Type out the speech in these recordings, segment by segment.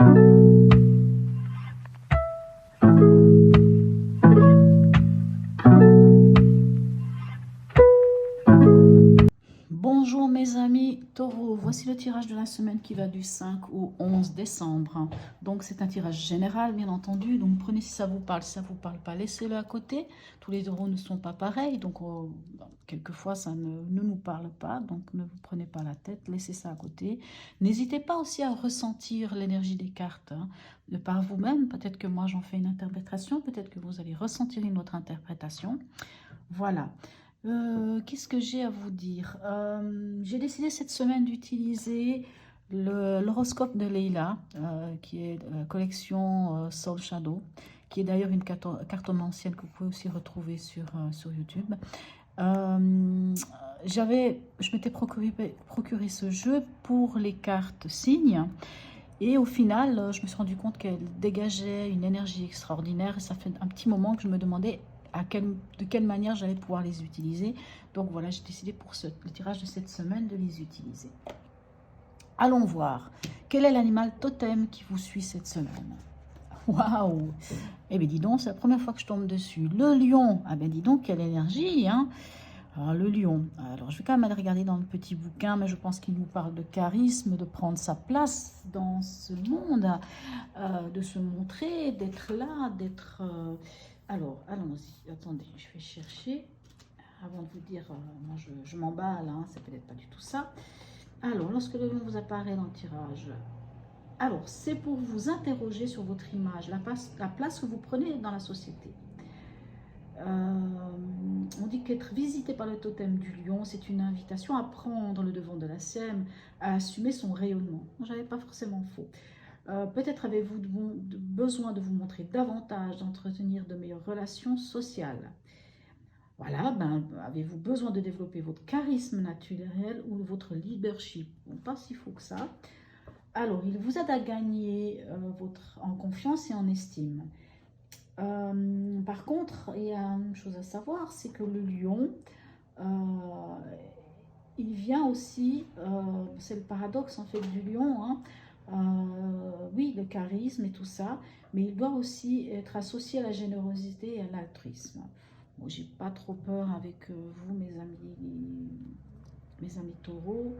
Bonjour mes amis taureaux, voici le tirage de la semaine qui va du 5 au 11 décembre. Donc c'est un tirage général bien entendu, donc prenez si ça vous parle, si ça ne vous parle pas, laissez-le à côté. Tous les taureaux ne sont pas pareils, donc quelquefois ça ne nous parle pas, donc ne vous prenez pas la tête, laissez ça à côté. N'hésitez pas aussi à ressentir l'énergie des cartes de par vous-même, peut-être que moi j'en fais une interprétation, peut-être que vous allez ressentir une autre interprétation. Voilà. Qu'est-ce que j'ai à vous dire? J'ai décidé cette semaine d'utiliser l'horoscope de Leila, qui est la collection Soul Shadow, qui est d'ailleurs une cartomancienne que vous pouvez aussi retrouver sur YouTube. Je m'étais procuré ce jeu pour les cartes signes. Et au final, je me suis rendu compte qu'elle dégageait une énergie extraordinaire. Et ça fait un petit moment que je me demandais de quelle manière j'allais pouvoir les utiliser. Donc voilà, j'ai décidé pour le tirage de cette semaine de les utiliser. Allons voir. Quel est l'animal totem qui vous suit cette semaine? Waouh! Eh bien dis donc, c'est la première fois que je tombe dessus. Le lion. Ah ben dis donc, quelle énergie, hein! Alors, le lion. Alors, je vais quand même aller regarder dans le petit bouquin, mais je pense qu'il nous parle de charisme, de prendre sa place dans ce monde, de se montrer, d'être là, d'être... Alors, allons-y. Attendez, je vais chercher. Avant de vous dire, moi je m'emballe, hein, c'est peut-être pas du tout ça. Alors, lorsque le lion vous apparaît dans le tirage, alors c'est pour vous interroger sur votre image, la place que vous prenez dans la société. On dit qu'être visité par le totem du lion, c'est une invitation à prendre le devant de la scène, à assumer son rayonnement. J'avais pas forcément faux. Peut-être avez-vous besoin de vous montrer davantage, d'entretenir de meilleures relations sociales. Voilà, ben, avez-vous besoin de développer votre charisme naturel ou votre leadership? Bon, pas si faux que ça. Alors, il vous aide à gagner en confiance et en estime. Par contre, il y a une chose à savoir, c'est que le lion, il vient aussi, c'est le paradoxe en fait du lion, hein, oui, le charisme et tout ça, mais il doit aussi être associé à la générosité et à l'altruisme. Bon, j'ai pas trop peur avec vous, mes amis taureaux,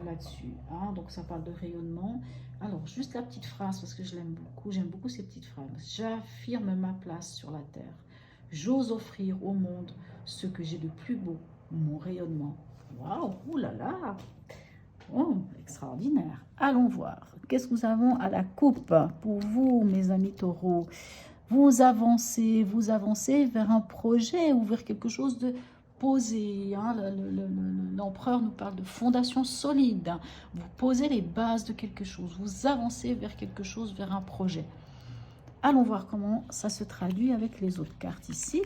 là-dessus. Hein, donc ça parle de rayonnement. Alors, juste la petite phrase, parce que je l'aime beaucoup, j'aime beaucoup ces petites phrases. J'affirme ma place sur la terre. J'ose offrir au monde ce que j'ai de plus beau, mon rayonnement. Waouh, oulala, oh, extraordinaire. Allons voir. Qu'est-ce que nous avons à la coupe pour vous, mes amis taureaux? Vous avancez vers un projet ou vers quelque chose de posé. Hein. L'empereur nous parle de fondation solide. Vous posez les bases de quelque chose. Vous avancez vers quelque chose, vers un projet. Allons voir comment ça se traduit avec les autres cartes ici.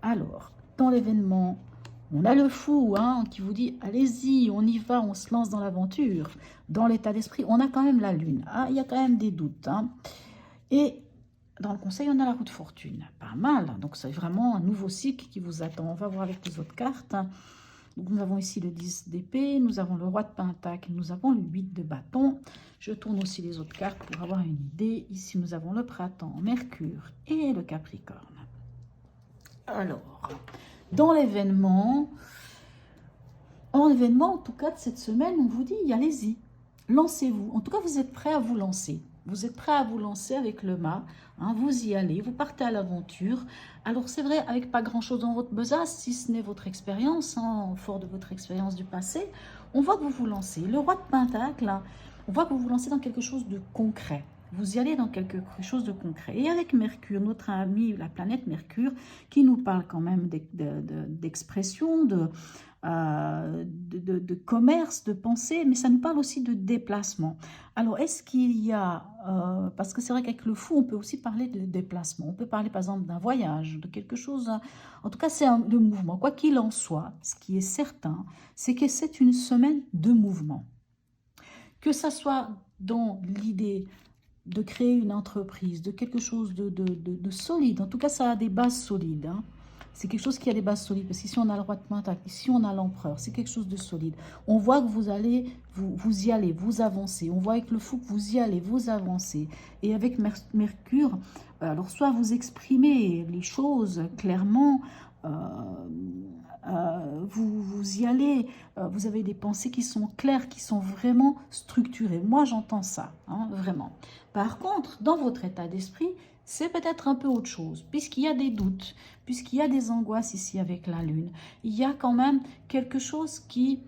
Alors, dans l'événement, on a le fou hein, qui vous dit, allez-y, on y va, on se lance dans l'aventure. Dans l'état d'esprit, on a quand même la lune. Ah, il y a quand même des doutes. Hein. Et dans le conseil, on a la roue de fortune. Pas mal. Donc, c'est vraiment un nouveau cycle qui vous attend. On va voir avec les autres cartes. Donc, nous avons ici le 10 d'épée. Nous avons le roi de pentacle. Nous avons le 8 de bâton. Je tourne aussi les autres cartes pour avoir une idée. Ici, nous avons le printemps, Mercure et le Capricorne. Alors, dans l'événement, en tout cas, de cette semaine, on vous dit, allez-y, lancez-vous. En tout cas, vous êtes prêts à vous lancer. Vous êtes prêt à vous lancer avec le mât, hein, vous y allez, vous partez à l'aventure. Alors c'est vrai, avec pas grand-chose dans votre besace, si ce n'est votre expérience, hein, fort de votre expérience du passé, on voit que vous vous lancez. Le roi de pentacle, là, on voit que vous vous lancez dans quelque chose de concret. Vous y allez dans quelque chose de concret. Et avec Mercure, notre ami, la planète Mercure, qui nous parle quand même d'expression, de commerce, de pensée, mais ça nous parle aussi de déplacement. Alors, est-ce qu'il y a, parce que c'est vrai qu'avec le fou, on peut aussi parler de déplacement. On peut parler par exemple d'un voyage, de quelque chose, en tout cas c'est le mouvement. Quoi qu'il en soit, ce qui est certain, c'est que c'est une semaine de mouvement. Que ça soit dans l'idée de créer une entreprise, de quelque chose de solide, en tout cas ça a des bases solides, hein. c'est quelque chose qui a des bases solides. Parce qu'ici, on a le roi de pentacle, ici, on a l'empereur. C'est quelque chose de solide. On voit que vous allez, vous y allez, vous avancez. On voit avec le fou que vous y allez, vous avancez. Et avec Mercure, alors soit vous exprimez les choses clairement, vous y allez, vous avez des pensées qui sont claires, qui sont vraiment structurées. Moi, j'entends ça, hein, vraiment. Par contre, dans votre état d'esprit, c'est peut-être un peu autre chose, puisqu'il y a des doutes, puisqu'il y a des angoisses ici avec la Lune. Il y a quand même quelque chose qui...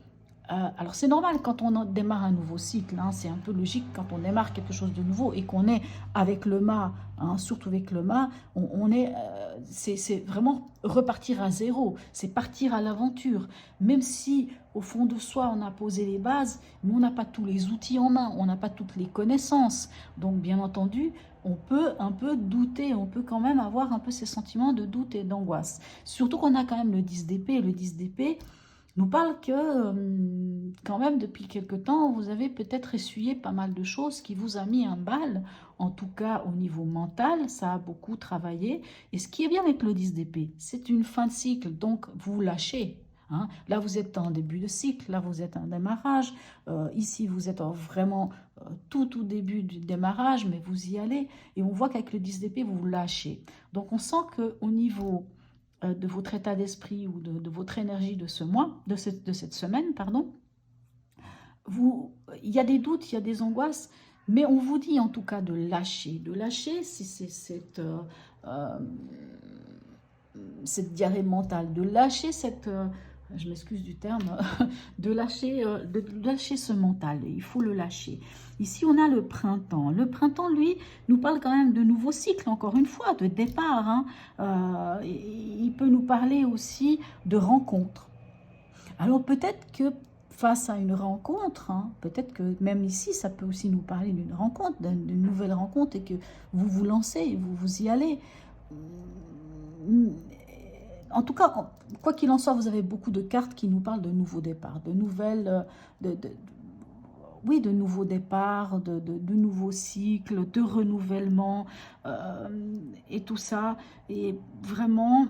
alors c'est normal quand on démarre un nouveau cycle, hein, c'est un peu logique quand on démarre quelque chose de nouveau et qu'on est avec le mât, hein, surtout avec le mât, c'est vraiment repartir à zéro, c'est partir à l'aventure. Même si au fond de soi on a posé les bases, mais on n'a pas tous les outils en main, on n'a pas toutes les connaissances. Donc bien entendu, on peut un peu douter, on peut quand même avoir un peu ces sentiments de doute et d'angoisse. Surtout qu'on a quand même le 10 d'épée, et le 10 d'épée nous parle que quand même depuis quelque temps, vous avez peut-être essuyé pas mal de choses qui vous a mis un bal, en tout cas au niveau mental, ça a beaucoup travaillé. Et ce qui est bien avec le 10 d'épée, c'est une fin de cycle, donc vous lâchez. Hein. Là, vous êtes en début de cycle, là, vous êtes en démarrage. Ici, vous êtes vraiment tout début du démarrage, mais vous y allez. Et on voit qu'avec le 10 d'épée, vous lâchez. Donc, on sent qu'au niveau de votre état d'esprit ou de votre énergie de ce mois, de cette semaine, pardon, il y a des doutes, il y a des angoisses, mais on vous dit en tout cas de lâcher. De lâcher, c'est cette diarrhée mentale, de lâcher cette... je m'excuse du terme, de lâcher ce mental. Il faut le lâcher. Ici, on a le printemps. Le printemps, lui, nous parle quand même de nouveaux cycles, encore une fois, de départ. Hein. Il peut nous parler aussi de rencontres. Alors, peut-être que face à une rencontre, hein, peut-être que même ici, ça peut aussi nous parler d'une rencontre, d'une nouvelle rencontre, et que vous vous lancez, vous y allez. En tout cas, quoi qu'il en soit, vous avez beaucoup de cartes qui nous parlent de nouveaux départs, de nouvelles, oui, de nouveaux départs, de nouveaux cycles, de renouvellement et tout ça. Et vraiment,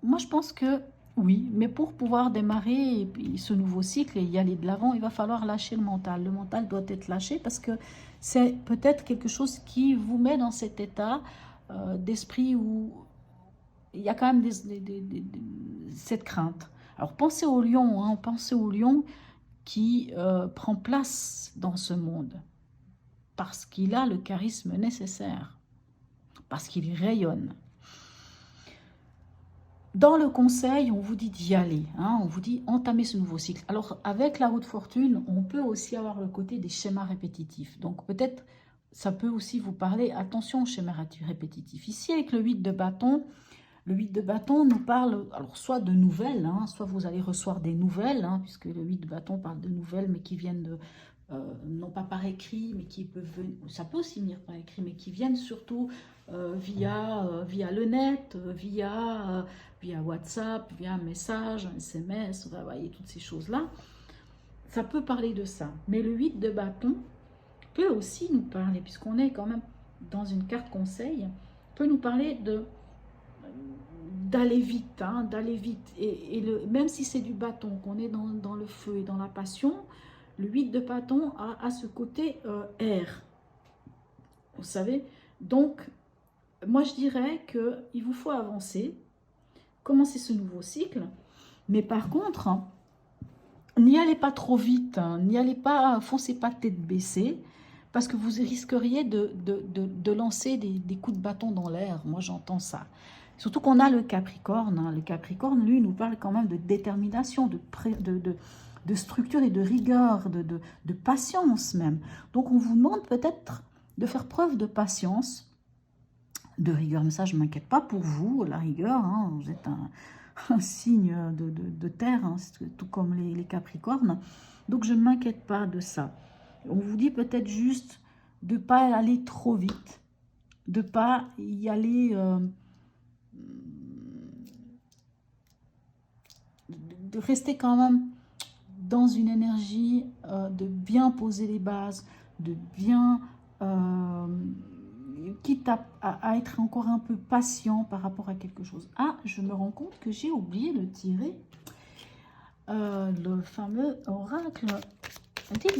moi je pense que oui, mais pour pouvoir démarrer et puis ce nouveau cycle et y aller de l'avant, il va falloir lâcher le mental. Le mental doit être lâché parce que c'est peut-être quelque chose qui vous met dans cet état d'esprit où il y a quand même cette crainte. Alors pensez au lion, hein, pensez au lion qui prend place dans ce monde parce qu'il a le charisme nécessaire, parce qu'il rayonne. Dans le conseil, on vous dit d'y aller, hein, on vous dit entamer ce nouveau cycle. Alors avec la roue de fortune, on peut aussi avoir le côté des schémas répétitifs. Donc peut-être ça peut aussi vous parler, attention aux schémas répétitifs. Ici avec le 8 de bâton, le 8 de bâton nous parle, alors soit de nouvelles, hein, soit vous allez recevoir des nouvelles, hein, puisque le 8 de bâton parle de nouvelles, mais qui viennent de, non pas par écrit, mais qui peuvent venir, ça peut aussi venir par écrit, mais qui viennent surtout via le net, via WhatsApp, via un message, un SMS, vous voyez toutes ces choses-là. Ça peut parler de ça. Mais le 8 de bâton peut aussi nous parler, puisqu'on est quand même dans une carte conseil, peut nous parler d'aller vite, hein, d'aller vite. Et même si c'est du bâton, qu'on est dans le feu et dans la passion, le 8 de bâton a ce côté air. Vous savez, donc, moi je dirais qu'il vous faut avancer, commencer ce nouveau cycle, mais par contre, hein, n'y allez pas trop vite, hein, n'y allez pas, foncez pas tête baissée, parce que vous risqueriez de lancer des coups de bâton dans l'air. Moi j'entends ça. Surtout qu'on a le Capricorne. Hein. Le Capricorne, lui, nous parle quand même de détermination, de structure et de rigueur, de patience même. Donc on vous demande peut-être de faire preuve de patience, de rigueur. Mais ça, je ne m'inquiète pas pour vous, la rigueur. Hein, vous êtes un signe de terre, hein, tout comme les Capricornes. Donc je ne m'inquiète pas de ça. On vous dit peut-être juste de ne pas aller trop vite, de ne pas y aller... de rester quand même dans une énergie de bien poser les bases, de bien quitte à être encore un peu patient par rapport à quelque chose. Ah, je me rends compte que j'ai oublié de tirer le fameux oracle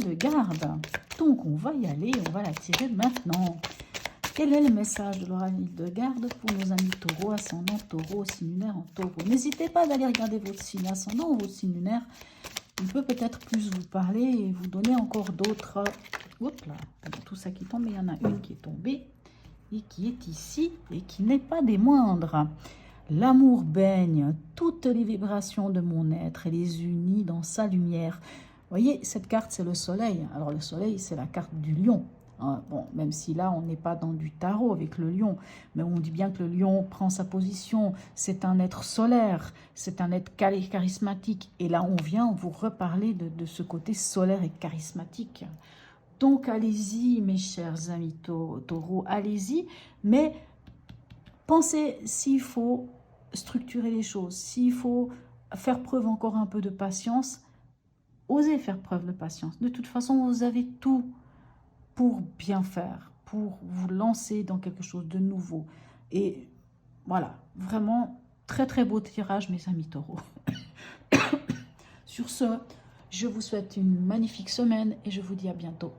de garde. Donc, on va y aller, on va la tirer maintenant. Quel est le message de l'oracle de garde pour nos amis taureaux, ascendant taureau, signe lunaire en taureau? N'hésitez pas d'aller regarder votre signe ascendant ou votre signe lunaire. Il peut peut-être plus vous parler et vous donner encore d'autres. Oups là, tout ça qui tombe, mais il y en a une qui est tombée et qui est ici et qui n'est pas des moindres. L'amour baigne toutes les vibrations de mon être et les unit dans sa lumière. Vous voyez, cette carte, c'est le soleil. Alors, le soleil, c'est la carte du lion. Bon, même si là, on n'est pas dans du tarot avec le lion, mais on dit bien que le lion prend sa position. C'est un être solaire, c'est un être charismatique. Et là, on vient vous reparler de ce côté solaire et charismatique. Donc, allez-y, mes chers amis taureaux, allez-y. Mais pensez s'il faut structurer les choses, s'il faut faire preuve encore un peu de patience, osez faire preuve de patience. De toute façon, vous avez tout pour bien faire, pour vous lancer dans quelque chose de nouveau. Et voilà, vraiment, très très beau tirage, mes amis taureaux. Sur ce, je vous souhaite une magnifique semaine et je vous dis à bientôt.